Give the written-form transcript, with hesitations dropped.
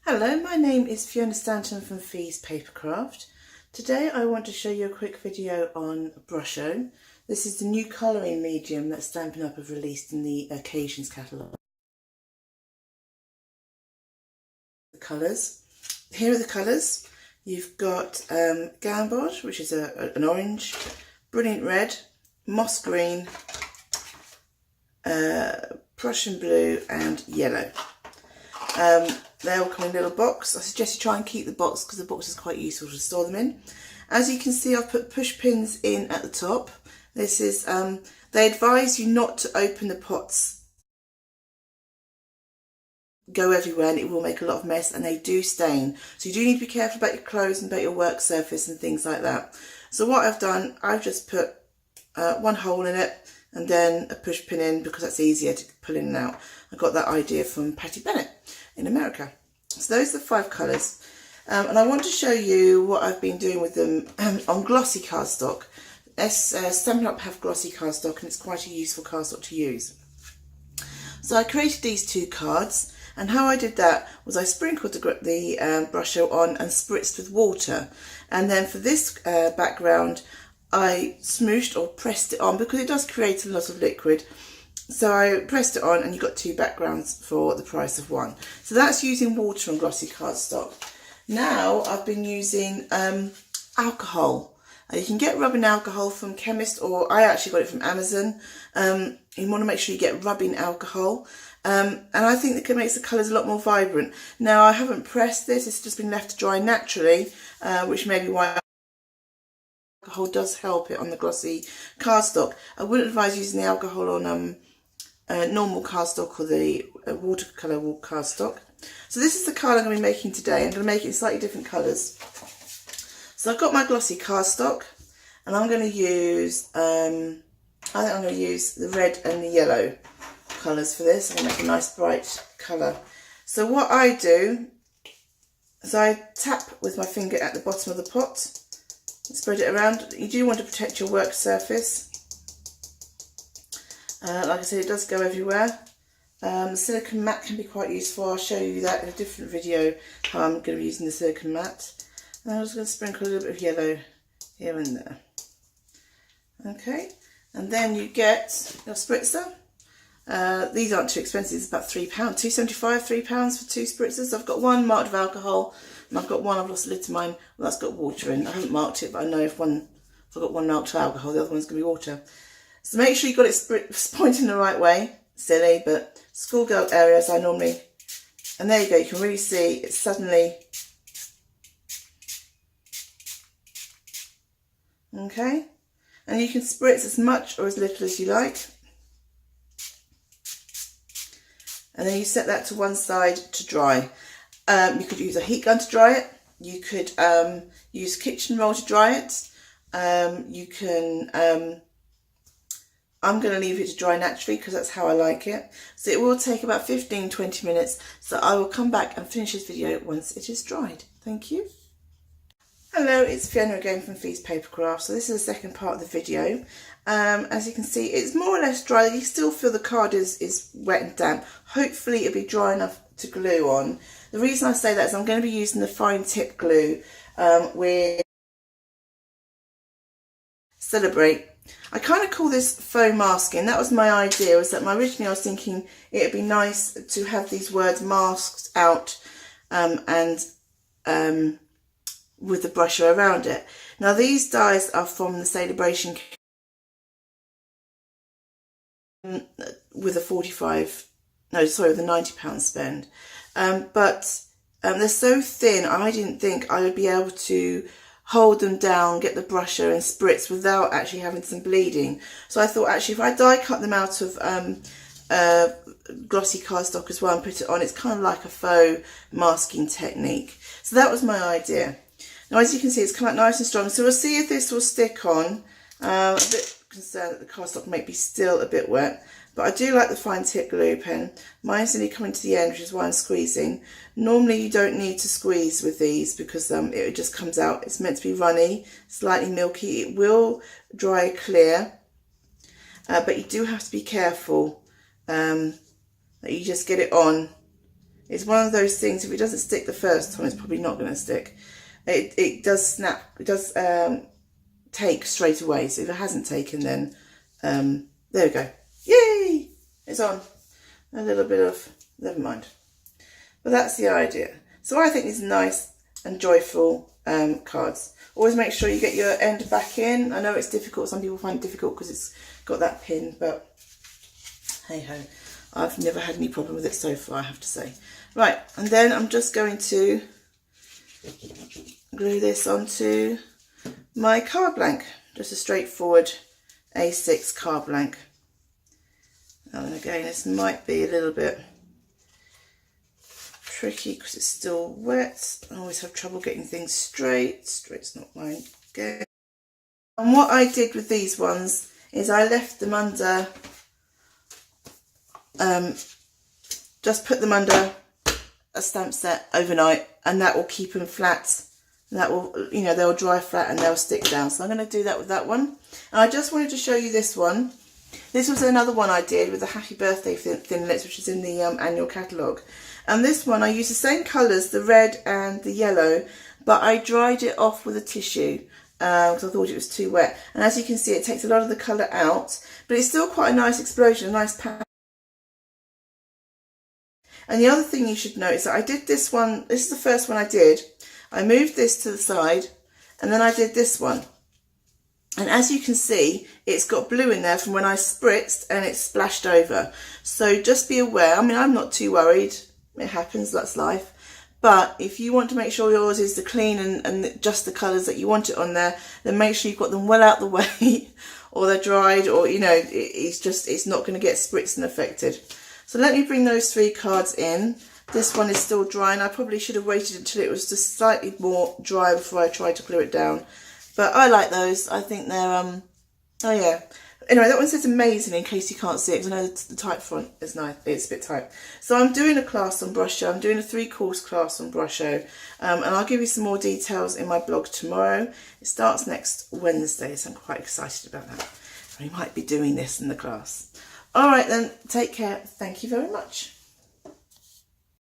Hello, my name is Fiona Stanton from Fee's Papercraft. Today I want to show you a quick video on Brusho. This is the new colouring medium that Stampin' Up have released in the Occasions catalogue. The colours. Here are the colours. You've got Gambod, which is an orange, Brilliant Red, Moss Green, Prussian Blue and Yellow. They all come in a little box. I suggest you try and keep the box because the box is quite useful to store them in. As you can see, I've put push pins in at the top. This is, they advise you not to open the pots, go everywhere, and it will make a lot of mess, and they do stain. So you do need to be careful about your clothes and about your work surface and things like that. So what I've done, I've just put one hole in it and then a push pin in because that's easier to pull in and out. I got that idea from Patty Bennett in America. So those are the 5 colours, and I want to show you what I've been doing with them on glossy cardstock. Stampin' Up have glossy cardstock, and it's quite a useful cardstock to use. So I created these 2 cards, and how I did that was I sprinkled the Brusho on and spritzed with water, and then for this background I smooshed or pressed it on because it does create a lot of liquid. So I pressed it on and you got 2 backgrounds for the price of 1. So that's using water on glossy cardstock. Now I've been using alcohol. You can get rubbing alcohol from chemist, or I actually got it from Amazon. You want to make sure you get rubbing alcohol. And I think that makes the colours a lot more vibrant. Now I haven't pressed this, it's just been left to dry naturally, which may be why alcohol does help it on the glossy cardstock. I wouldn't advise using the alcohol on normal cardstock or the watercolour cardstock. So this is the card I'm going to be making today. I'm going to make it in slightly different colours. So I've got my glossy cardstock, and I'm going to use, I think I'm going to use the red and the yellow colours for this. I'm going to make a nice bright colour. So what I do is I tap with my finger at the bottom of the pot, spread it around. You do want to protect your work surface. Like I said, it does go everywhere. The silicone mat can be quite useful. I'll show you that in a different video, how I'm going to be using the silicone mat. And I'm just going to sprinkle a little bit of yellow here and there. Okay, and then you get your spritzer. These aren't too expensive, it's about £3, £2.75, £3 for 2 spritzers. I've got one marked with alcohol, and I've got one, I've lost a lid to mine, well, that's got water in. I haven't marked it, but I know if I've got one marked with alcohol, the other one's going to be water. So make sure you've got it pointing the right way. Silly, but schoolgirl areas I normally, and there you go, you can really see it's suddenly, okay, and you can spritz as much or as little as you like, and then you set that to one side to dry. You could use a heat gun to dry it, you could use kitchen roll to dry it, you can I'm going to leave it to dry naturally because that's how I like it. So it will take about 15-20 minutes. So I will come back and finish this video once it is dried. Thank you. Hello, it's Fiona again from Fee's Papercraft. So this is the second part of the video. As you can see, it's more or less dry. You still feel the card is wet and damp. Hopefully it'll be dry enough to glue on. The reason I say that is I'm going to be using the fine tip glue with Celebrate. I kind of call this faux masking. That was my idea, was that originally I was thinking it would be nice to have these words masked out and with the Brusho around it. Now these dies are from the Celebration with a with a £90 spend. But they're so thin, I didn't think I would be able to hold them down, get the Brusho and spritz without actually having some bleeding. So I thought actually if I die cut them out of glossy cardstock as well and put it on, it's kind of like a faux masking technique. So that was my idea. Now as you can see, it's come out nice and strong. So we'll see if this will stick on. A bit concerned that the cardstock may be still a bit wet, but I do like the fine tip glue pen. Mine's nearly coming to the end, which is why I'm squeezing. Normally you don't need to squeeze with these because it just comes out. It's meant to be runny, slightly milky. It will dry clear, but you do have to be careful that you just get it on It's one of those things, if it doesn't stick the first time, it's probably not going to stick. It does snap, it does take straight away. So if it hasn't taken, then there we go. Yay! It's on. A little bit of, never mind. But that's the idea. So I think these are nice and joyful cards. Always make sure you get your end back in. I know it's difficult. Some people find it difficult because it's got that pin, but hey ho. I've never had any problem with it so far, I have to say. Right, and then I'm just going to glue this onto my card blank. Just a straightforward A6 card blank. And again, this might be a little bit tricky because it's still wet. I always have trouble getting things straight. Straight's not mine again. And what I did with these ones is I left them under, just put them under a stamp set overnight, and that will keep them flat. And that will, you know, they'll dry flat and they'll stick down. So I'm going to do that with that one. And I just wanted to show you this one. This was another one I did with the Happy Birthday thinlits, which is in the annual catalogue. And this one, I used the same colours, the red and the yellow, but I dried it off with a tissue because I thought it was too wet. And as you can see, it takes a lot of the colour out, but it's still quite a nice explosion, a nice pattern. And the other thing you should note is that I did this one, this is the first one I did. I moved this to the side, and then I did this one. And as you can see, it's got blue in there from when I spritzed and it's splashed over. So just be aware. I mean, I'm not too worried. It happens, that's life. But if you want to make sure yours is the clean and just the colours that you want it on there, then make sure you've got them well out the way or they're dried, or, you know, it's not going to get spritzed and affected. So let me bring those 3 cards in. This one is still drying. I probably should have waited until it was just slightly more dry before I tried to glue it down. But I like those. I think they're, oh yeah. Anyway, that one says amazing in case you can't see it, because I know the type font is nice. It's a bit tight. So I'm doing a class on Brusho. I'm doing a 3-course class on Brusho. And I'll give you some more details in my blog tomorrow. It starts next Wednesday, so I'm quite excited about that. We might be doing this in the class. All right then, take care. Thank you very much.